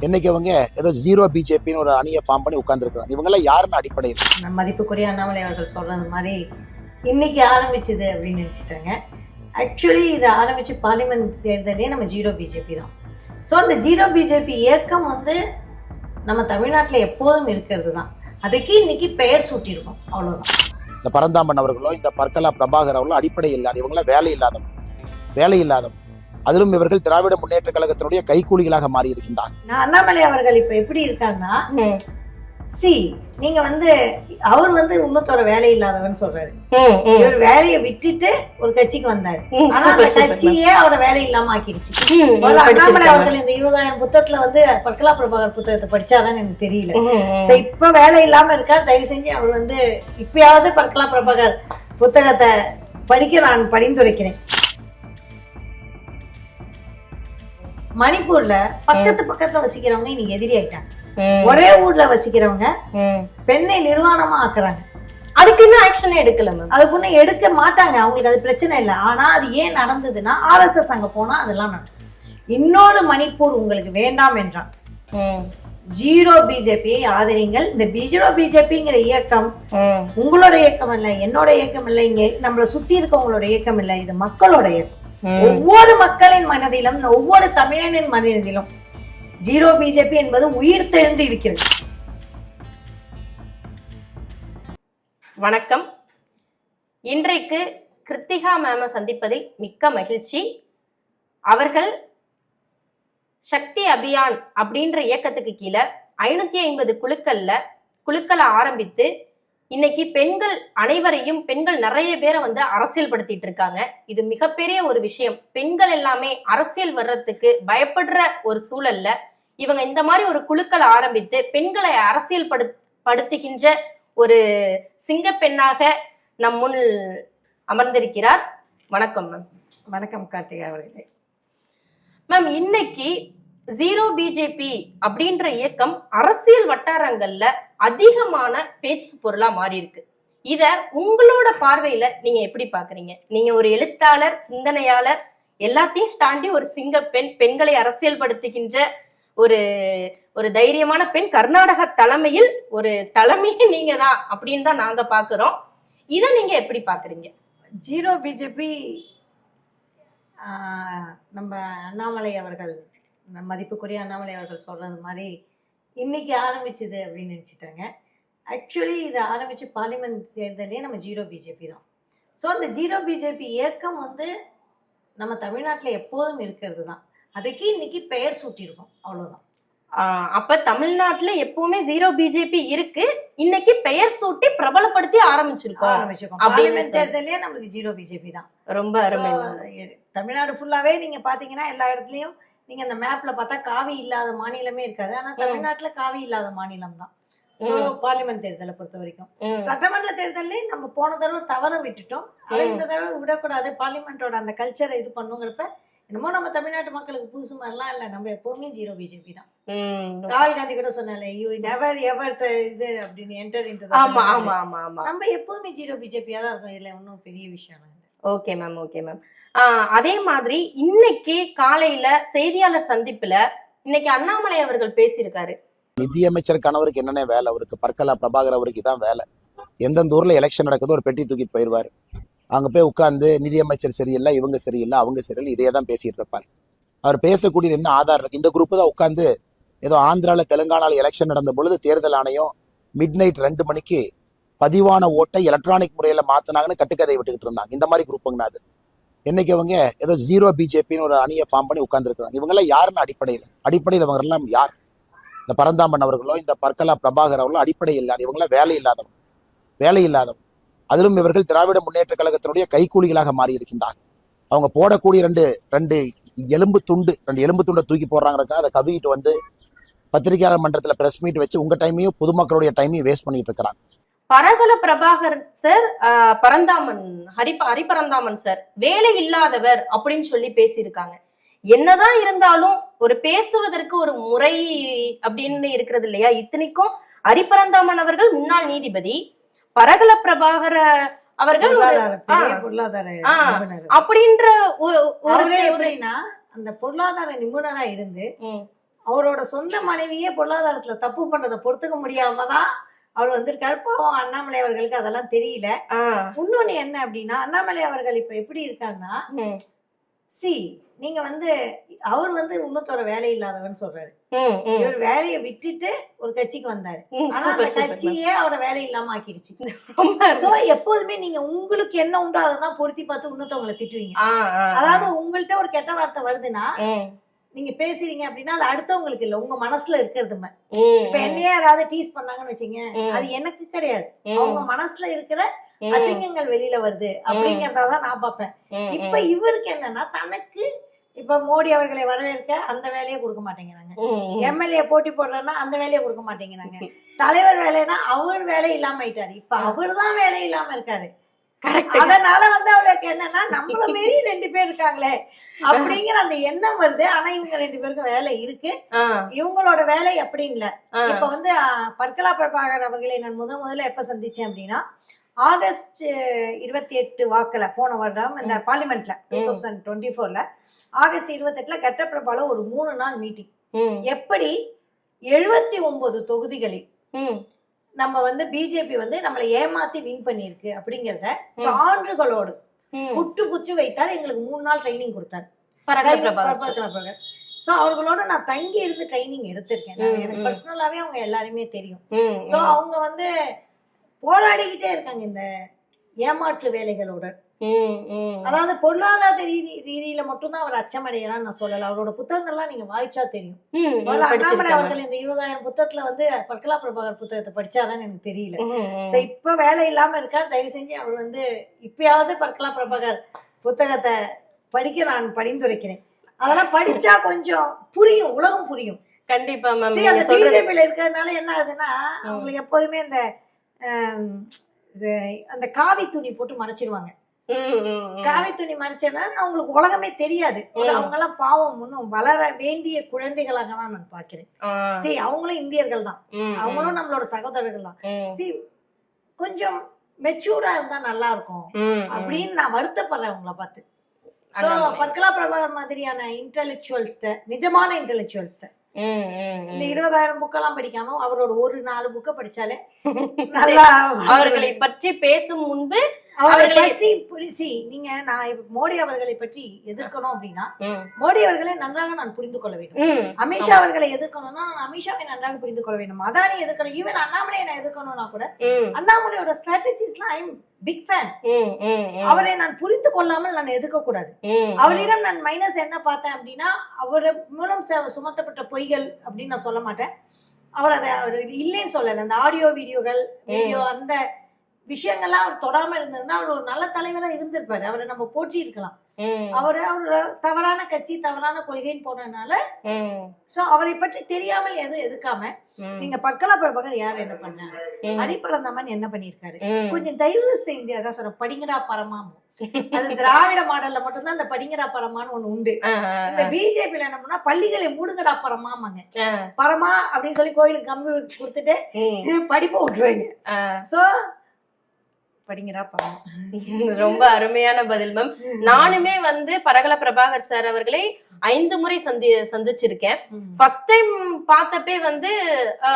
இன்னைக்கு அவங்க ஏதோ ஜீரோ பிஜேபின்னு ஒரு அணியை ஃபார்ம் பண்ணி உட்கார்ந்துருக்காங்க. இவங்கெல்லாம் யாருன்னு அடிப்படையில் மதிப்புக்குரிய அண்ணாமலை அவர்கள் சொல்றது மாதிரி இன்னைக்கு ஆரம்பிச்சது அப்படின்னு நினச்சிட்டாங்க. ஆக்சுவலி இதை ஆரம்பிச்சு பார்லிமெண்ட் தேர்தலே நம்ம ஜீரோ பிஜேபி தான். ஸோ அந்த ஜீரோ பிஜேபி இயக்கம் வந்து நம்ம தமிழ்நாட்டில் எப்போதும் இருக்கிறது தான். அதுக்கு இன்னைக்கு பெயர் சூட்டியிருக்கோம், அவ்வளோதான். இந்த பரந்தாமன் அவர்களோ இந்த பர்கலா பிரபாகர் அவர்களோ அடிப்படை இல்லாத இவங்களாம் வேலை இல்லாதவங்க. அதிலும் இவர்கள் திராவிட முன்னேற்ற கழகத்தினுடைய கைக்கூலிகளாக மாறி இருக்கின்றார். நான் அண்ணாமலை அவர்கள் இப்ப எப்படி இருக்காருன்னா, நீங்க வந்து அவர் வந்து இன்னொருத்தர வேலை இல்லாதவன்னு சொல்றாரு. இவர் வேலையை விட்டுட்டு ஒரு கட்சிக்கு வந்தாரு. ஆனா அந்த கட்சியே அவரை வேலை இல்லாம ஆக்கிடுச்சு. அண்ணாமலை அவர்கள் இந்த 20,000 புத்தகத்துல வந்து பர்கலா பிரபாகர் புத்தகத்தை படிச்சாதான் எனக்கு தெரியல. இப்ப வேலை இல்லாம இருக்கா. தயவு செஞ்சு அவர் வந்து இப்பயாவது பர்கலா பிரபாகர் புத்தகத்தை படிக்க நான் பரிந்துரைக்கிறேன். மணிப்பூர்ல பக்கத்துல வசிக்கிறவங்க இன்னைக்கு எதிரி ஆயிட்டாங்க. ஒரே ஊர்ல வசிக்கிறவங்க பெண்ணை நிர்வாணமா ஆக்குறாங்க. அதுக்கு இன்னும் ஆக்ஷன் எடுக்கல மேம். அதுக்கு இன்னும் எடுக்க மாட்டாங்க, அவங்களுக்கு அது பிரச்சனை இல்லை. ஆனா அது ஏன் நடந்ததுன்னா, RSS அங்க போனா அதெல்லாம் நடக்கும். இன்னொரு மணிப்பூர் உங்களுக்கு வேண்டாம் என்றான். ஜீரோ பிஜேபியை ஆதரிங்கள். இந்த ஜீரோ பிஜேபிங்கிற இயக்கம் உங்களோட இயக்கம் இல்ல, என்னோட இயக்கம் இல்லை, இங்க நம்மளை சுத்தி இருக்கவங்களோட இயக்கம் இல்லை. இது மக்களோட இயக்கம். ஒவ்வொரு மக்களின் மனதிலும், ஒவ்வொரு தமிழனின் மனதிலும் ஜீரோ பிஜேபி என்பது உயிர் தெழுந்து இருக்கிறது. வணக்கம். இன்றைக்கு கிருத்திகா மேம சந்திப்பதில் மிக்க மகிழ்ச்சி. அவர்கள் சக்தி அபியான் அப்படின்ற இயக்கத்துக்கு கீழே 550 குழுக்களை ஆரம்பித்து இன்னைக்கு பெண்கள் அனைவரையும், பெண்கள் நிறைய பேரை வந்து அரசியல் படுத்திட்டு இருக்காங்க. இது மிகப்பெரிய ஒரு விஷயம். பெண்கள் எல்லாமே அரசியல் வர்றதுக்கு பயப்படுற ஒரு சூழல்ல இவங்க இந்த மாதிரி ஒரு குழுக்களை ஆரம்பித்து பெண்களை அரசியல் படுத்துகின்ற ஒரு சிங்க பெண்ணாக நம் முன் அமர்ந்திருக்கிறார். வணக்கம் மேம். வணக்கம் கார்த்திகா அவர்களே. மேம், இன்னைக்கு ஜீரோ பிஜேபி அப்படின்ற இயக்கம் அரசியல் வட்டாரங்கள்ல அதிகமான பேச்சு பொருளா மாறி இருக்கு. இத உங்களோட பார்வையில நீங்க எப்படி பாக்குறீங்க? நீங்க ஒரு எழுத்தாளர், சிந்தனையாளர், எல்லாத்தையும் தாண்டி ஒரு சிங்க பெண், பெண்களை அரசியல் படுத்துகின்ற ஒரு தைரியமான பெண், கர்நாடக தலைமையில் ஒரு தலைமையே நீங்க தான் அப்படின்னு தான் நாங்க பாக்குறோம். இத நீங்க எப்படி பாக்குறீங்க? ஜீரோ பிஜேபி நம்ம அண்ணாமலை அவர்கள், மதிப்புக்குரிய அண்ணாமலை அவர்கள் சொல்றது மாதிரி இன்னைக்கு ஆரம்பிச்சது அப்படின்னு நினச்சிட்டாங்க. ஆக்சுவலி இதை ஆரம்பிச்சு பார்லிமெண்ட் தேர்தலே நம்ம ஜீரோ பிஜேபி தான். ஸோ அந்த ஜீரோ பிஜேபி இயக்கம் வந்து நம்ம தமிழ்நாட்டில் எப்போதும் இருக்கிறது தான். அதுக்கு இன்னைக்கு பெயர் சூட்டியிருக்கோம், அவ்வளோதான். அப்ப தமிழ்நாட்டுல எப்பவுமே ஜீரோ பிஜேபி இருக்கு. இன்னைக்கு பெயர் சூட்டி பிரபலப்படுத்தி ஆரம்பிச்சிருக்கோம். பார்லிமெண்ட் தேர்தலே நம்மளுக்கு ஜீரோ பிஜேபி தான். ரொம்ப அருமை. தமிழ்நாடு ஃபுல்லாவே நீங்க பாத்தீங்கன்னா எல்லா இடத்துலயும் நீங்க அந்த மேப்ல பார்த்தா காவி இல்லாத மாநிலமே இருக்காது. ஆனா தமிழ்நாட்டுல காவி இல்லாத மாநிலம் தான். ஸோ பார்லிமெண்ட் தேர்தலை பொறுத்த வரைக்கும், சட்டமன்ற தேர்தலே நம்ம போன தடவை தவற விட்டுட்டோம். அதை இந்த தடவை விடக்கூடாது. பார்லிமெண்டோட அந்த கல்ச்சரை இது பண்ணுங்கிறப்ப என்னமோ நம்ம தமிழ்நாட்டு மக்களுக்கு புதுசு மாதிரிலாம் இல்லை, நம்ம எப்பவுமே ஜீரோ பிஜேபி தான். ராகுல் காந்தி கூட சொன்னாலே யூ நெவர் எவர் இது அப்படின்னு என்டர் இன்டு. நம்ம எப்பவுமே ஜீரோ பிஜேபியா தான் இருக்கும். இதுல ஒன்றும் பெரிய விஷயம் இல்லை. Okay ma'am, okay ma'am. அதே மாதிரி இன்னைக்கு காலையில செய்தியாளர் சந்திப்புல இன்னைக்கு அண்ணாமலை அவர்கள் பேசியிருக்காரு. நிதியமைச்சர் கணவருக்கு என்னென்ன வேலை? அவருக்கு பர்கலா பிரபாகர் அவருக்கு இதான் வேலை. எந்தெந்த ஊர்ல எலெக்ஷன் நடக்குதோ ஒரு பெட்டி தூக்கிட்டு போயிடுவாரு. அங்க போய் உட்கார்ந்து நிதியமைச்சர் சரியில்லை, இவங்க சரியில்லை, அவங்க சரியில்லை, இதையே தான் பேசிட்டு இருப்பாரு. அவர் பேசக்கூடிய என்ன ஆதாரம் இருக்கு? இந்த குரூப் தான் உட்கார்ந்து ஏதோ ஆந்திரால தெலுங்கானால எலெக்ஷன் நடந்த பொழுது தேர்தல் ஆணையம் மிட்-நைட் 2 மணிக்கு பதிவான ஓட்டை எலக்ட்ரானிக் முறையில மாத்தினாங்கன்னு கட்டுக்கதை விட்டுக்கிட்டு இருந்தாங்க. இந்த மாதிரி குரூப்புங்கண்ணா அது. இன்னைக்கு அவங்க ஏதோ ஜீரோ பிஜேபின்னு ஒரு அணியை ஃபார்ம் பண்ணி உட்கார்ந்துருக்காங்க. இவங்கெல்லாம் யாருன்னு அடிப்படையில் இவங்க எல்லாம் யார்? இந்த பரந்தாமன் அவர்களோ இந்த பர்கலா பிரபாகர் அவர்களோ அடிப்படை இல்லாத இவங்களாம் வேலை இல்லாதவங்க. அதிலும் இவர்கள் திராவிட முன்னேற்ற கழகத்தினுடைய கைக்கூலிகளாக மாறி இருக்கின்றார். அவங்க போடக்கூடிய ரெண்டு எலும்பு துண்டை தூக்கி போடுறாங்கிறக்கா அதை கவிக்கிட்டு வந்து பத்திரிகையாளர் மன்றத்துல பிரஸ் மீட் வச்சு உங்க டைமையும் பொதுமக்களுடைய டைமையும் வேஸ்ட் பண்ணிட்டு இருக்கிறாங்க. பரகல பிரபாகர் சார், ஹரிபரந்தாமன் சார் வேலை இல்லாதவர் அப்படின்னு சொல்லி பேசியிருக்காங்க. என்னதான் இருந்தாலும் ஒரு பேசுவதற்கு ஒரு முறை அப்படின்னு இருக்கிறது இல்லையா? இத்தனைக்கும் ஹரிபரந்தாமன் அவர்கள் முன்னாள் நீதிபதி, பரகல பிரபாகர அவர்கள் அப்படின்ற அந்த பொருளாதார நிபுணரா இருந்து அவரோட சொந்த மனைவியே பொருளாதாரத்துல தப்பு பண்றதை பொறுத்துக்க முடியாம தான் அவர் வந்திருக்காரு. பாவம் அண்ணாமலை அவர்களுக்கு அதெல்லாம் தெரியல. இன்னொன்னு என்ன அப்படின்னா, அண்ணாமலை அவர்கள் இப்ப எப்படி இருக்காருன்னா, நீங்க வந்து அவர் வந்து இன்னொருத்தர வேலை இல்லாதவன்னு சொல்றாரு. இவர் வேலையை விட்டுட்டு ஒரு கட்சிக்கு வந்தாரு. ஆனா அந்த கட்சியே அவரை வேலை இல்லாம ஆக்கிடுச்சு. சோ எப்போதுமே நீங்க உங்களுக்கு என்ன உண்டோ அதான் பொருத்தி பார்த்து இன்னொருத்தவங்களை திட்டுவீங்க. அதாவது உங்கள்ட்ட ஒரு கெட்ட வார்த்தை வருதுன்னா நீங்க பேசுறீங்க அப்படின்னா அது அடுத்தவங்களுக்கு இல்ல, உங்க மனசுல இருக்கிறது. இப்ப என்னையே யாராவது டீஸ் பண்ணாங்கன்னு வச்சுங்க, அது எனக்கு கிடையாது, அவங்க மனசுல இருக்கிற அசிங்கங்கள் வெளியில வருது அப்படிங்கறதான் நான் பார்ப்பேன். இப்ப இவருக்கு என்னன்னா, தனக்கு இப்ப மோடி அவர்களை வரவேற்க அந்த வேலையை கொடுக்க மாட்டேங்கிறாங்க, எம்எல்ஏ போட்டி போடுறேன்னா அந்த வேலையை கொடுக்க மாட்டேங்கிறாங்க, தலைவர் வேலைன்னா அவர் வேலை இல்லாம ஆயிட்டாரு. இப்ப அவர் தான் வேலை இல்லாம இருக்காரு. அதனால வந்து அவருக்கு என்னன்னா, நம்மள மீறி 2 பேர் இருக்காங்களே அப்படிங்கிற அந்த எண்ணம் வருது. ஆனா இவங்க 2 பேருக்கும் வேலை இருக்கு. இவங்களோட வேலை அப்படின்னு இல்ல. இப்ப வந்து பர்கலா பிரபாகர் அவர்களை நான் முதல்ல எப்ப சந்திச்சேன் அப்படின்னா, ஆகஸ்ட் 28 வாக்குல போன வருடம் இந்த பார்லிமெண்ட்ல 2024ல ஆகஸ்ட் 28ல கெட்டப்பிரபால ஒரு 3 நாள் மீட்டிங். எப்படி 79 தொகுதிகளில் நம்ம வந்து பிஜேபி வந்து நம்மளை ஏமாத்தி வின் பண்ணிருக்கு அப்படிங்கறத சான்றுகளோடு குற்று வைத்தார். எங்களுக்கு 3 நாள் ட்ரைனிங் கொடுத்தாரு. சோ அவர்களோட நான் தங்கி இருந்து ட்ரைனிங் எடுத்திருக்கேன். எனக்கு பர்சனலாவே அவங்க எல்லாருமே தெரியும். சோ அவங்க வந்து போராடிக்கிட்டே இருக்காங்க இந்த ஏமாற்று வேலைகளோட. அதாவது பொருளாதார ரீதியில மட்டும்தான் அவர் அச்சமடையறான்னு நான் சொல்லல. அவரோட புத்தகங்கள்லாம் நீங்க வாய்ச்சா தெரியும். அண்ணாமலை அவர்கள் இந்த 20,000 புத்தகத்துல வந்து பர்கலா பிரபாகர் புத்தகத்தை படிச்சாதான் எனக்கு தெரியல. இப்ப வேலை இல்லாம இருக்கா, தயவு செஞ்சு அவர் வந்து இப்பயாவது பர்கலா பிரபாகர் புத்தகத்தை படிக்க நான் பரிந்துரைக்கிறேன். அதெல்லாம் படிச்சா கொஞ்சம் புரியும், உலகம் புரியும். கண்டிப்பா மேம். பிஜேபியில இருக்கிறதுனால என்ன ஆகுதுன்னா, அவங்களுக்கு எப்போதுமே அந்த காவி துணி போட்டு மறைச்சிருவாங்க. காவி துணி மறைச்சேன்னா அவங்களுக்கு உலகமே தெரியாது. அவங்க எல்லாம் பாவம் இன்னும் வளர வேண்டிய குழந்தைகளாக தான் நான் பாக்குறேன். அவங்களும் இந்தியர்கள் தான், அவங்களும் நம்மளோட சகோதரர்கள் தான். கொஞ்சம் மெச்சூர்டா இருந்தா நல்லா இருக்கும் அப்படின்னு நான் வருத்தப்படுறேன் அவங்கள பார்த்து. பர்கலா பிரபாகர் மாதிரியான இன்டெலெக்சுவல்ஸ்ட, நிஜமான இன்டெலெக்சுவல்ஸ்ட இந்த 20,000 புக்கெல்லாம் படிக்காம அவரோட ஒரு 4 புக்க படிச்சாலே நல்லா அவர்களை பற்றி பேசும் முன்பு நீங்க நான் மோடி அவர்களை பற்றி எதிர்க்கணும் அப்படின்னா மோடி அவர்களை நன்றாக நான் புரிந்து கொள்ள வேண்டும். அமித்ஷா அவர்களை எதிர்க்கணும்னா நான் அமித்ஷாவை நன்றாக புரிந்து கொள்ள வேண்டும். அதானி எதிர்க்கணும், ஈவன் அண்ணாமலையை நான் எதிர்க்கணும்னா கூட அண்ணாமலையோட ஸ்ட்ராட்டஜிஸ்லாம் ஐ எம் பிக் ஃபேன். அவரை நான் புரிந்து கொள்ளாமல் நான் எதிர்க்க கூடாது. அவரிடம் நான் மைனஸ் என்ன பார்த்தேன் அப்படின்னா, அவர் மூலம் சுமத்தப்பட்ட பொய்கள் அப்படின்னு நான் சொல்ல மாட்டேன். அவர் அதை அவர் இல்லைன்னு சொல்லல. அந்த ஆடியோ வீடியோ அந்த விஷயங்கள்லாம் அவர் தொடாம இருந்திருந்தா அவர் ஒரு நல்ல தலைவரா இருந்திருப்பாரு. அவரை நம்ம போற்றி இருக்கலாம். அவரோட தவறான கட்சி, தவறான கொள்கைன்னு போனதுனால சோ அவரை பற்றி தெரியாமல் எதுவும் எதுக்காம நீங்க பர்கலா பிரபாகர் யார் என்ன பண்ணாரு, அடிப்பறந்தமன் என்ன பண்ணிருக்காரு, கொஞ்சம் தயவு செய்து அதான் சொல்ற படிங்கடா பரமாமோ. அது திராவிட மாடல்ல மட்டும்தான் அந்த படிங்கடா பரமான்னு ஒண்ணு உண்டு. இந்த பிஜேபியில என்ன பண்ணா பள்ளிகளை மூடுங்கடா பரமாமாங்க. பரமா அப்படின்னு சொல்லி கோயிலுக்கு கம்பி கொடுத்துட்டு படிப்பை விட்டுருவாங்க. சோ படிங்கடா பரமா. ரொம்ப அருமையான பதில் மேம். நானுமே வந்து பர்கலா பிரபாகர் சார் அவர்களை 5 முறை சந்திச்சிருக்கேன். ஃபர்ஸ்ட் டைம் பார்த்தப்பே வந்து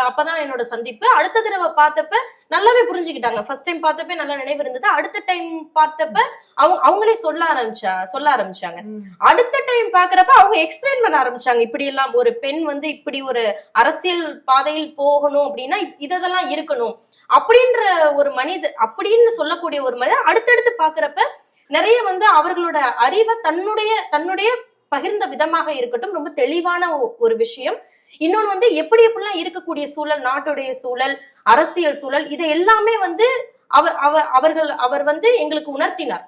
அப்பதான் என்னோட சந்திப்பு. அடுத்த தடவை பார்த்தப்ப நல்லாவே புரிஞ்சுக்கிட்டாங்க. ஃபர்ஸ்ட் டைம் பார்த்தப்பே நல்லா நினைவு இருந்தது. அடுத்த டைம் பார்த்தப்ப அவங்களே சொல்ல ஆரம்பிச்சாங்க. அடுத்த டைம் பாக்குறப்ப அவங்க எக்ஸ்பிளைன் பண்ண ஆரம்பிச்சாங்க. இப்படி எல்லாம் ஒரு பெண் வந்து இப்படி ஒரு அரசியல் பாதையில் போகணும் அப்படின்னா இதெல்லாம் இருக்கணும் அப்படின்ற ஒரு மனிதர், அப்படின்னு சொல்லக்கூடிய ஒரு மனிதர் அடுத்தடுத்து பாக்குறப்ப நிறைய வந்து அவர்களோட அறிவை தன்னுடைய பகிர்ந்த விதமாக இருக்கட்டும், ரொம்ப தெளிவான ஒரு விஷயம். இன்னொன்னு வந்து எப்படிலாம் இருக்கக்கூடிய சூழல், நாட்டுடைய சூழல், அரசியல் சூழல், இதை எல்லாமே வந்து அவர் வந்து எங்களுக்கு உணர்த்தினார்.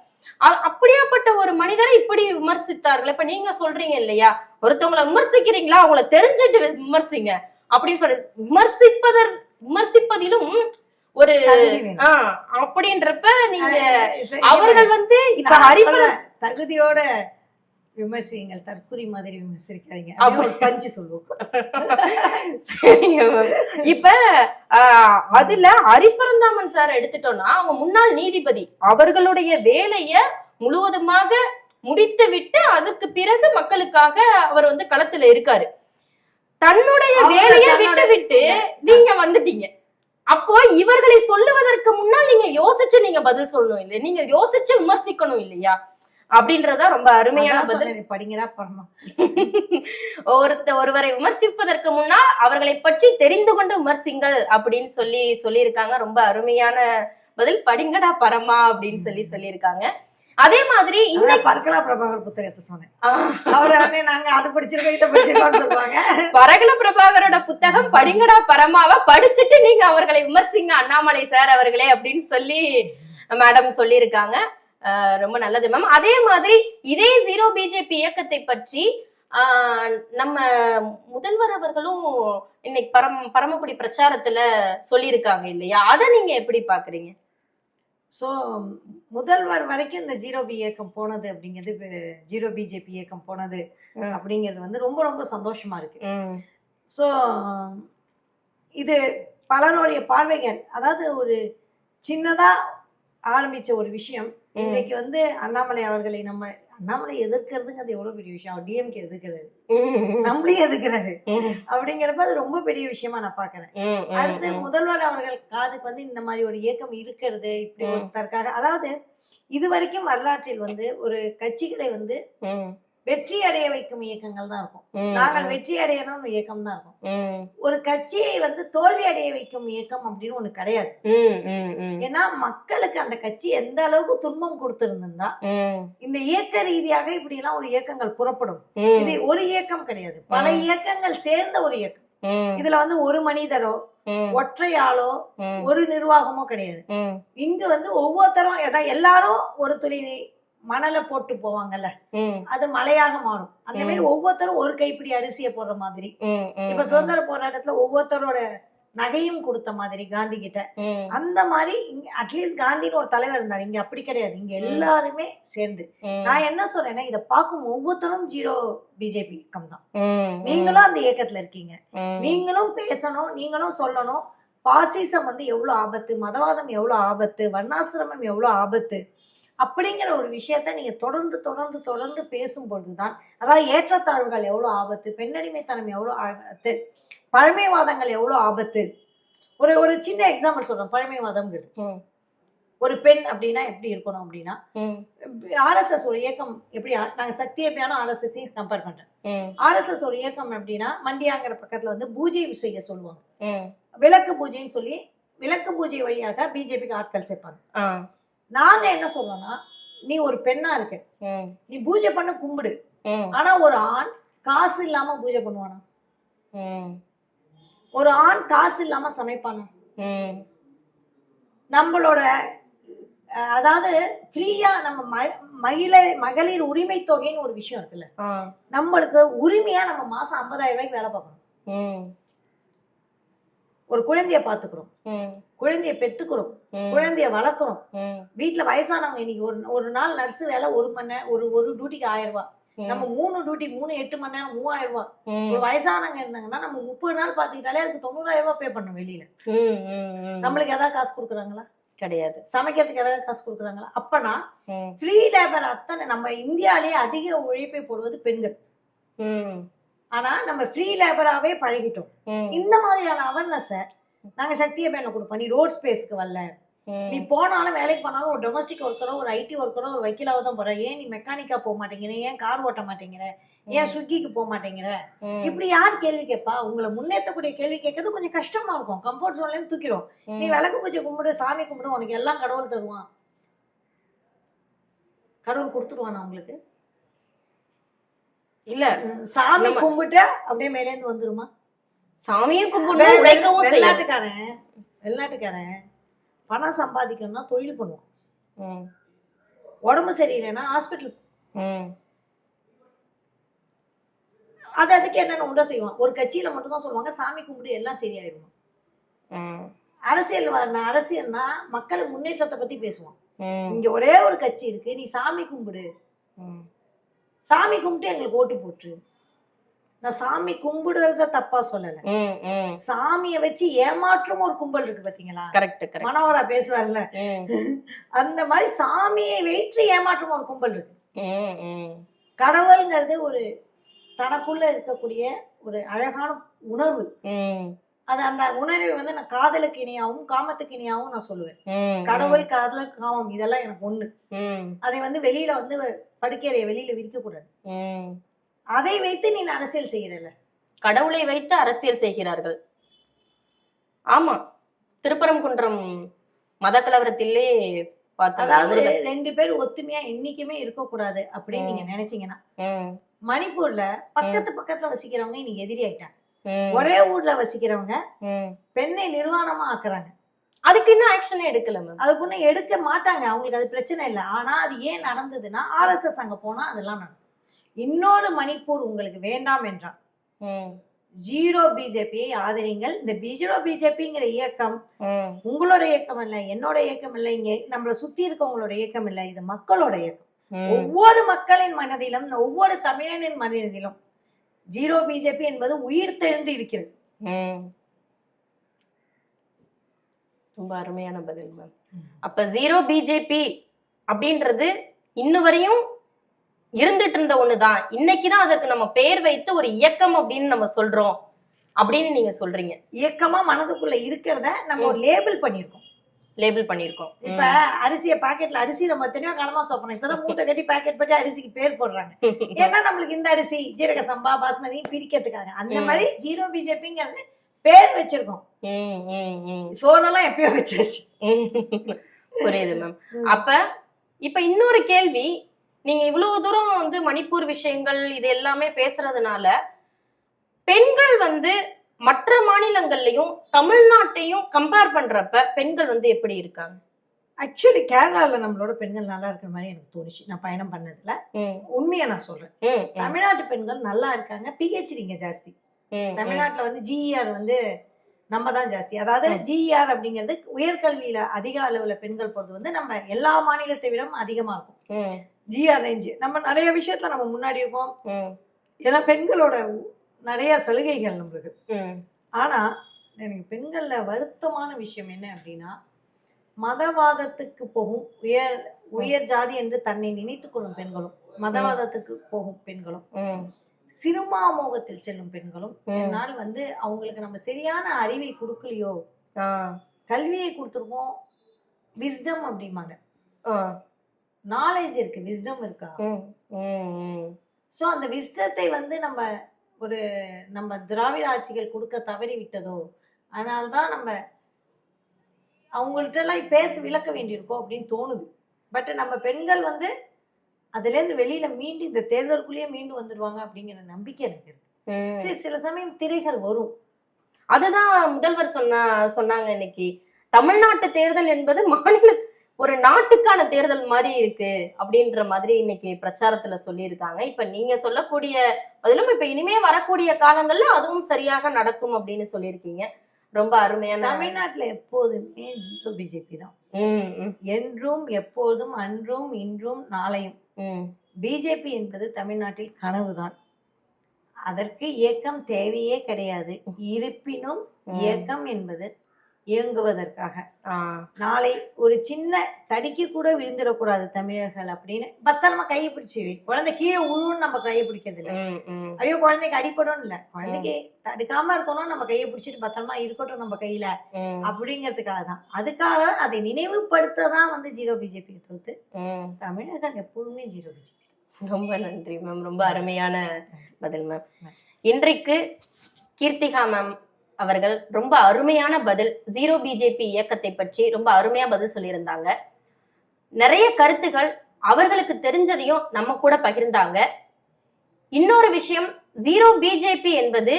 அப்படியாப்பட்ட ஒரு மனிதரை இப்படி விமர்சித்தார்கள். இப்ப நீங்க சொல்றீங்க இல்லையா, ஒருத்தவங்களை விமர்சிக்கிறீங்களா அவங்கள தெரிஞ்சுட்டு விமர்சிங்க அப்படின்னு சொல்லி விமர்சிப்பதிலும் ஒரு அப்படின்றப்ப நீங்க அவர்கள் வந்து இப்ப அறிவுரை தகுதியோட விமர்சிங்கள், தற்குறி மாதிரி விமர்சிக்காதீங்க. பஞ்சு சொல்லுவோம். இப்ப அதுல அரிப்பரந்தாமன் சார் எடுத்துட்டோம்னா அவங்க முன்னாள் நீதிபதி, அவர்களுடைய வேலைய முழுவதுமாக முடித்து விட்டு அதுக்கு பிறகு மக்களுக்காக அவர் வந்து களத்துல இருக்காரு. தன்னுடைய அவங்க வேலையை தன்னோட- விட்டு நீங்க வந்துட்டீங்க. அப்போ இவர்களை சொல்லுவதற்கு முன்னால் நீங்க யோசிச்சு நீங்க பதில் சொல்லணும் இல்லையா, நீங்க யோசிச்சு விமர்சிக்கணும் இல்லையா அப்படின்றதா ரொம்ப அருமையான அதான் பதில். சொன்னேன், படிங்கடா பரமா. ஒருவரை விமர்சிப்பதற்கு முன்னால் அவர்களை பற்றி தெரிந்து கொண்டு விமர்சிங்கள் அப்படின்னு சொல்லியிருக்காங்க. ரொம்ப அருமையான பதில். படிங்கடா பரமா அப்படின்னு சொல்லியிருக்காங்க. அதே மாதிரி இன்னைக்கு பர்கலா பிரபாகர் புத்தகத்தை சொன்னேன். அவரை வந்து நாங்க அதை படிச்சிருக்கோம் இதை படிச்சிருக்கோம் சொல்லுவாங்க. பரகல பிரபாகரோட புத்தகம் படிங்கடா பரமாவை படிச்சுட்டு நீங்க அவர்களை விமர்சிங்க அண்ணாமலை சார் அவர்களே அப்படின்னு சொல்லி மேடம் சொல்லியிருக்காங்க. ரொம்ப நல்லது மேம். அதே மாதிரி இதே ஜீரோ பிஜேபி இயக்கத்தை பற்றி நம்ம முதல்வர் அவர்களும் இன்னைக்கு பரமக்குடி பிரச்சாரத்துல சொல்லியிருக்காங்க இல்லையா, அதை நீங்க எப்படி பாக்குறீங்க? ஸோ முதல்வர் வரைக்கும் இந்த ஜீரோ பி இயக்கம் போனது அப்படிங்கிறது, ஜீரோ பிஜேபி இயக்கம் போனது அப்படிங்கிறது வந்து ரொம்ப ரொம்ப சந்தோஷமா இருக்கு. ஸோ இது பலருடைய பார்வைகள், அதாவது ஒரு சின்னதா ஆரம்பிச்ச ஒரு விஷயம் இன்னைக்கு வந்து அண்ணாமலை அவர்களை அண்ணாமலை எதிர்க்கிறதுங்கிறது எவ்வளவு பெரிய விஷயம். அவர் டிஎம்கே எதிர்க்கிறாரு, நம்மளையும் எதிர்க்கிறாரு அப்படிங்கிறப்ப அது ரொம்ப பெரிய விஷயமா நான் பாக்குறேன். அடுத்து முதல்வர் அவர்கள் காதுக்கு வந்து இந்த மாதிரி ஒரு இயக்கம் இருக்கிறது இப்படி ஒருத்தருக்காக, அதாவது இது வரைக்கும் வரலாற்றில் வந்து ஒரு கட்சிகளை வந்து வெற்றி அடைய வைக்கும் இயக்கங்கள் தான் இருக்கும். நாங்கள் வெற்றி அடையணும்னு இயக்கம் தான் இருக்கும். ஒரு கட்சியை வந்து தோல்வி அடைய வைக்கும் இயக்கம் அப்படின்னு ஒண்ணு கிடையாது. ஏன்னா மக்களுக்கு அந்த கட்சி எந்த அளவுக்கு துன்பம் கொடுத்திருந்தா இந்த இயக்க ரீதியாக இப்படி எல்லாம் ஒரு இயக்கங்கள் புறப்படும். இது ஒரு இயக்கம் கிடையாது, பல இயக்கங்கள் சேர்ந்த ஒரு இயக்கம். இதுல வந்து ஒரு மனிதரோ ஒற்றையாளோ ஒரு நிர்வாகமோ கிடையாது. இங்கு வந்து ஒவ்வொருத்தரும் எல்லாரும் ஒரு துளி மணலை போட்டு போவாங்கல்ல, அது மலையாக மாறும். அந்த மாதிரி ஒவ்வொருத்தரும் ஒரு கைப்பிடி அரிசியை போடுற மாதிரி, இப்ப சுதந்திர போராட்டத்துல ஒவ்வொருத்தரோட நகையும் கொடுத்த மாதிரி காந்தி கிட்ட, அந்த மாதிரி அட்லீஸ்ட் காந்தின்னு ஒரு தலைவர் இருந்தாரு. இங்க அப்படி கிடையாது, இங்க எல்லாருமே சேர்ந்து. நான் என்ன சொல்றேன்னா, இதை பார்க்கும் ஒவ்வொருத்தரும் ஜீரோ பிஜேபி இயக்கம் தான். நீங்களும் அந்த இயக்கத்துல இருக்கீங்க, நீங்களும் பேசணும், நீங்களும் சொல்லணும். பாசிசம் வந்து எவ்வளவு ஆபத்து, மதவாதம் எவ்வளவு ஆபத்து, வர்ணாசிரமம் எவ்வளவு ஆபத்து அப்படிங்கிற ஒரு விஷயத்த நீங்க தொடர்ந்து தொடர்ந்து தொடர்ந்து பேசும்பொழுதுதான், அதாவது ஏற்றத்தாழ்வுகள் எவ்வளவு ஆபத்து, பெண்ணடிமைத்தனம் எவ்வளவு ஆபத்து, பழமைவாதங்கள் எவ்வளவு ஆபத்து. ஒரு சின்ன எக்ஸாம்பிள் சொல்றேன். பழமைவாதம்ங்கிறது ஒரு பெண் அப்படின்னா எப்படி இருக்கணும் அப்படின்னா, ஆர்எஸ்எஸ் ஒரு இயக்கம் எப்படி, நாங்க சக்தியப்பியான ஆர்எஸ்எஸ் கம்பேர் பண்றேன். ஆர்எஸ்எஸ் ஒரு இயக்கம் அப்படின்னா மண்டியாங்கிற பக்கத்துல வந்து பூஜை செய்ய சொல்லுவாங்க, விளக்கு பூஜைன்னு சொல்லி விளக்கு பூஜை வழியாக பிஜேபிக்கு ஆட்கள் சேர்ப்பாங்க. நாங்க என்ன சொல்றோம்னா, நீ ஒரு பெண்ணா இருக்க, நீ பூஜை பண்ண கும்பிடு. ஆனா ஒரு ஆண் காசு இல்லாம பூஜை பண்ணுவானா? ஒரு ஆண் காசு இல்லாம சமைப்பானா? நம்மளோட அதாவது ஃப்ரீயா நம்ம மகளிர் உரிமை தொகைன்னு ஒரு விஷயம் இருக்குல்ல, நம்மளுக்கு உரிமையா நம்ம மாசம் 50,000 ரூபாய்க்கு வேலை பார்க்கணும். ஒரு குழந்தைய பாத்துக்கிறோம், குழந்தைய பெத்துக்கிறோம், குழந்தைய வளர்க்கிறோம். வீட்டுல வயசானவங்க இன்னைக்கு ஒரு நாள் நர்ஸ் வேலை ஒரு டியூட்டிக்கு 1000 ரூபாய், நம்ம 3 டியூட்டி 8 மணி நேரம் 3000 ரூபாய். ஒரு வயசானவங்க இருந்தாங்கன்னா நம்ம 30 நாள் பாத்துக்கிட்டாலே அதுக்கு 90,000 ரூபாய் பே பண்ணணும் வெளியில. நம்மளுக்கு ஏதாவது காசு கொடுக்குறாங்களா? கிடையாது. சமைக்கிறதுக்கு ஏதாவது காசு கொடுக்குறாங்களா? அப்பனா ஃப்ரீ லேபர் அத்தனை நம்ம இந்தியாலேயே அதிக உழைப்பை போடுவது பெண்கள். ஆனா நம்ம ஃப்ரீ லேபராவே பழகிட்டோம். இந்த மாதிரியான அவேர்னஸ் நாங்க சக்தியை பேர்ல கொடுப்போம். நீ ரோட் ஸ்பேஸ்க்கு வரல, நீ போனாலும் வேலைக்கு போனாலும் ஒரு டொமஸ்டிக் ஒர்க்கரோ ஒரு ஐடி ஒர்க்கரோ ஒரு வக்கீலாவோ தான் போற. ஏன் நீ மெக்கானிக்கா போக மாட்டேங்கிற, ஏன் கார் ஓட்ட மாட்டேங்கிற, ஏன் ஸ்விக்கிக்கு போக மாட்டேங்கிற, இப்படி யார் கேள்வி கேட்பா? உங்களை முன்னேற்றக்கூடிய கேள்வி கேட்கறது கொஞ்சம் கஷ்டமா இருக்கும். கம்ஃபர்ட் ஜோன்ல இருந்து தூக்கிடும். நீ விளக்கு பூஜை கும்பிடு, சாமி கும்பிடு, உனக்கு எல்லாம் கடவுள் தருவான். கடவுள் கொடுத்துருவானா உங்களுக்கு? இல்ல சாமி கும்பிட்டு அப்படியே மேலேந்து வந்துருமா? சாமியும் கும்பிட்டு உழைக்கவும் வெளிநாட்டுக்காரன் பணம் சம்பாதிக்கணும்னா தொழில் பண்ணுவான். உடம்பு சரியில்லைன்னா ஹாஸ்பிட்டல், அதுக்கு என்னென்ன உண்டா செய்வான். ஒரு கட்சியில மட்டும் தான் சொல்லுவாங்க சாமி கும்பிட்டு எல்லாம் சரியாயிடுமா. அரசியல்னா மக்கள் முன்னேற்றத்தை பத்தி பேசுவான். இங்க ஒரே ஒரு கட்சி இருக்கு, நீ சாமி கும்பிடு, சாமி கும்பிட்டு எங்களுக்கு ஓட்டு போட்டு. நான் சாமி கும்பிடுறத தப்பா சொல்லல, சாமியை வச்சு ஏமாற்றும் ஒரு கும்பல் இருக்கு பாத்தீங்களா? கரெக்ட். மனோகரா பேசுவார்ல, அந்த மாதிரி சாமியை வைத்து ஏமாற்றும் ஒரு கும்பல் இருக்கு. கடவுள்ங்கிறது ஒரு தனக்குள்ள இருக்கக்கூடிய ஒரு அழகான உணர்வு. ம், அது அந்த உணர்வை வந்து நான் காதலுக்கு இணையாகவும் காமத்துக்கு இணையாகவும் நான் சொல்லுவேன். ம், கடவுள், காதல், காமம் இதெல்லாம் எனக்கு ஒண்ணு. ம், அதை வந்து வெளியில வந்து படுக்கையறைய வெளியில விரிக்க கூடாது. ம். அதை வைத்து நீ அரசியல் செய்யறல. கடவுளை வைத்து அரசியல் செய்கிறார்கள். ஆமா, திருப்பரங்குன்றம் மத கலவரத்திலே பார்த்தோம். அதாவது 2 பேர் ஒத்துமையா என்னைக்குமே இருக்கக்கூடாது அப்படின்னு நீங்க நினைச்சீங்கன்னா, ம், மணிப்பூர்ல பக்கத்துல வசிக்கிறவங்க இன்னைக்கு எதிரி ஆயிட்டாங்க. ம், ஒரே ஊர்ல வசிக்கிறவங்க ம். பெண்ணை நிர்வாணமா ஆக்குறாங்க. அதுக்கு இன்னும் ஆக்ஷனே எடுக்கல மேம். அதுக்குன்னு எடுக்க மாட்டாங்க, அவங்களுக்கு அது பிரச்சனை இல்லை. ஆனா அது ஏன் நடந்ததுன்னா RSS அங்க போனா அதெல்லாம் நடக்கும். இன்னொரு மணிப்பூர் உங்களுக்கு வேண்டாம் என்றால் ம், ஜீரோ பிஜேபியை ஆதரிங்கள். இந்த ஜீரோ பிஜேபிங்கிற இயக்கம் ம், உங்களோட இயக்கம் இல்லை, என்னோட இயக்கம் இல்லை, இங்க நம்மளை சுத்தி இருக்கவங்களோட இயக்கம் இல்லை, இது மக்களோட இயக்கம். ம். ஒவ்வொரு மக்களின் மனதிலும், ஒவ்வொரு தமிழனின் மனதிலும் ஜீரோ பிஜேபி என்பது உயிர் தெழுந்து இருக்கிறது. ம். ரொம்ப அருமையான பதில் மேம். அப்ப ஜீரோ பிஜேபி அப்படின்றது இன்ன வரையும் இருந்துட்டு இருந்த ஒண்ணுதான். இன்னைக்குதான் அதற்கு நம்ம பெயர் வைத்து ஒரு இயக்கம் அப்படின்னு நம்ம சொல்றோம் அப்படின்னு நீங்க சொல்றீங்க. இயக்கமா மனதுக்குள்ள இருக்கிறத நம்ம ஒரு லேபிள் பண்ணிருக்கோம். லேபிள் பண்ணிருக்கோம். இப்ப அரிசியை பாக்கெட்ல அரிசி நம்ம எத்தனையோ காலமா சாப்பிடணும். இப்பதான் மூட்டை கட்டி பாக்கெட் போட்டு அரிசிக்கு பேர் போடுறாங்க. ஏன்னா நம்மளுக்கு இந்த அரிசி ஜீரக சம்பா பாஸ்மதி பிரிக்கிறதுக்காக. அந்த மாதிரி ஜீரோ பிஜேபிங்கிறது பேர் வச்சிருக்கோம். சோறெல்லாம் எப்பயோ வச்சாச்சு. புரியுது மேம். அப்ப இப்ப இன்னொரு கேள்வி, நீங்க இவ்வளவு தூரம் வந்து மணிப்பூர் விஷயங்கள் இது எல்லாமே பேசுறதுனால பெண்கள் வந்து மற்ற மாநிலங்கள்லயும் தமிழ்நாட்டையும் கம்பேர் பண்றப்ப பெண்கள் வந்து எப்படி இருக்காங்க? ஆக்சுவலி கேரளால நம்மளோட பெண்கள் நல்லா இருக்கிற மாதிரி எனக்கு தோணுச்சு நான் பயணம் பண்ணதுல. உண்மையா நான் சொல்றேன், தமிழ்நாட்டு பெண்கள் நல்லா இருக்காங்க. PhD இங்க ஜாஸ்தி. தமிழ்நாட்டுல வந்து GER வந்து நம்ம தான் ஜாஸ்தி. அதாவது GER அப்படிங்கிறது உயர்கல்வியில அதிக அளவுல பெண்கள் போறது வந்து நம்ம எல்லா மாநிலத்தை விட அதிகமா இருக்கும். GER ரேஞ்சு நம்ம நிறைய விஷயத்துல நம்ம முன்னாடி இருக்கோம். ஏன்னா பெண்களோட நிறைய சலுகைகள் நம்மளுக்கு. ஆனா எனக்கு பெண்கள்ல வருத்தமான விஷயம் என்ன அப்படின்னா, மதவாதத்துக்கு போகும் உயர் ஜாதி என்று தன்னை நினைத்துக் கொள்ளும் பெண்களும், மதவாதத்துக்கு போகும் பெண்களும், சினிமா மோகத்தில் செல்லும் பெண்களும், என்னால் வந்து அவங்களுக்கு நம்ம சரியான அறிவை கொடுக்கலையோ, கல்வியை கொடுத்துருக்கோம், விஸ்டம் அப்படிம்பாங்க, நாலேஜ் இருக்கு, விஸ்டம் இருக்கா? சோ அந்த விஸ்டத்தை வந்து நம்ம திராவிட ஆட்சிகள் கொடுக்க தவறி விட்டதோ, அதனால்தான் நம்ம அவங்கள்ட்ட எல்லாம் பேச விளக்க வேண்டியிருக்கோம் அப்படின்னு தோணுது. பட் நம்ம பெண்கள் வந்து அதுல இருந்து வெளியில மீண்டும் இந்த தேர்தலுக்குள்ளேயே மீண்டும் வந்துடுவாங்க அப்படிங்கிற நம்பிக்கை எனக்கு இருக்கு. சில சமயம் திரைகள் வரும். அதுதான் முதல்வர் சொன்னாங்க இன்னைக்கு, தமிழ்நாட்டு தேர்தல் என்பது மாநில ஒரு நாட்டுக்கான தேர்தல் மாதிரி இருக்கு அப்படின்ற மாதிரி இன்னைக்கு பிரச்சாரத்துல சொல்லியிருக்காங்க. இப்ப நீங்க சொல்லக்கூடிய அதிலும் இப்ப இனிமே வரக்கூடிய காலங்கள்ல அதுவும் சரியாக நடக்கும் அப்படின்னு சொல்லியிருக்கீங்க. ரொம்ப அருமையான. தமிழ்நாட்டுல எப்போதுமே ஜீரோ பிஜேபி தான். என்றும் எப்போதும் அன்றும் இன்றும் நாளையும் பிஜேபி என்பது தமிழ்நாட்டில் கனவுதான். அதற்கு இயக்கம் தேவையே கிடையாது. இருப்பினும் இயக்கம் என்பது இயங்குவதற்காக நாளை ஒரு சின்ன தடிக்கு கூட விழுந்துடக்கூடாது தமிழர்கள் அப்படின்னு பத்திரமா கையை பிடிச்சி, குழந்தை கீழே உழுன்னு நம்ம கையை பிடிக்கிறது இல்லை. ஐயோ குழந்தைக்கு அடிப்படும் இல்ல, குழந்தைக்கு தடுக்காம இருக்கணும், நம்ம கையை பிடிச்சிட்டு பத்திரமா இருக்கட்டும் நம்ம கையில அப்படிங்கிறதுக்காக தான். அதுக்காக அதை நினைவுபடுத்ததான் வந்து ஜீரோ பிஜேபி தோத்து தமிழர்கள் எப்போதுமே ஜீரோ பிஜேபி. ரொம்ப நன்றி மேம், ரொம்ப அருமையான பதில் மேம். இன்றைக்கு கீர்த்திகா மேம் அவர்கள் ரொம்ப அருமையான பதில், ஜீரோ பிஜேபி இயக்கத்தை பற்றி ரொம்ப அருமையா பதில் சொல்லியிருந்தாங்க. நிறைய கருத்துகள் அவர்களுக்கு தெரிஞ்சதையும் நம்ம கூட பகிர்ந்தாங்க. இன்னொரு விஷயம், ஜீரோ பிஜேபி என்பது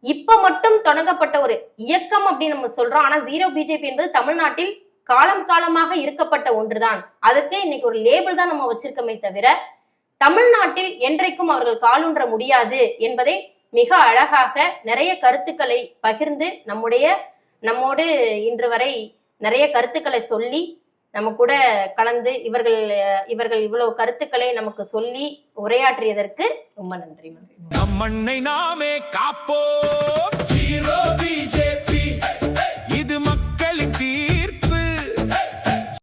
இப்ப மட்டும் தொடங்கப்பட்ட ஒரு இயக்கம் அப்படின்னு நம்ம சொல்றோம். ஆனா ஜீரோ பிஜேபி என்பது தமிழ்நாட்டில் காலம் காலமாக இருக்கப்பட்ட ஒன்றுதான். அதுக்கு இன்னைக்கு ஒரு லேபிள் தான் நம்ம வச்சிருக்கோமே தவிர தமிழ்நாட்டில் என்றைக்கும் அவர்கள் காலூன்ற முடியாது என்பதை மிக அழகாக நிறைய கருத்துக்களை பகிர்ந்து நம்மோடு இன்று வரை நிறைய கருத்துக்களை சொல்லி நம்ம கூட கலந்து இவர்கள் இவ்வளவு கருத்துக்களை நமக்கு சொல்லி உரையாற்றியதற்கு ரொம்ப நன்றி. நம் மண்ணை நாமே காப்போம். Zero BJP.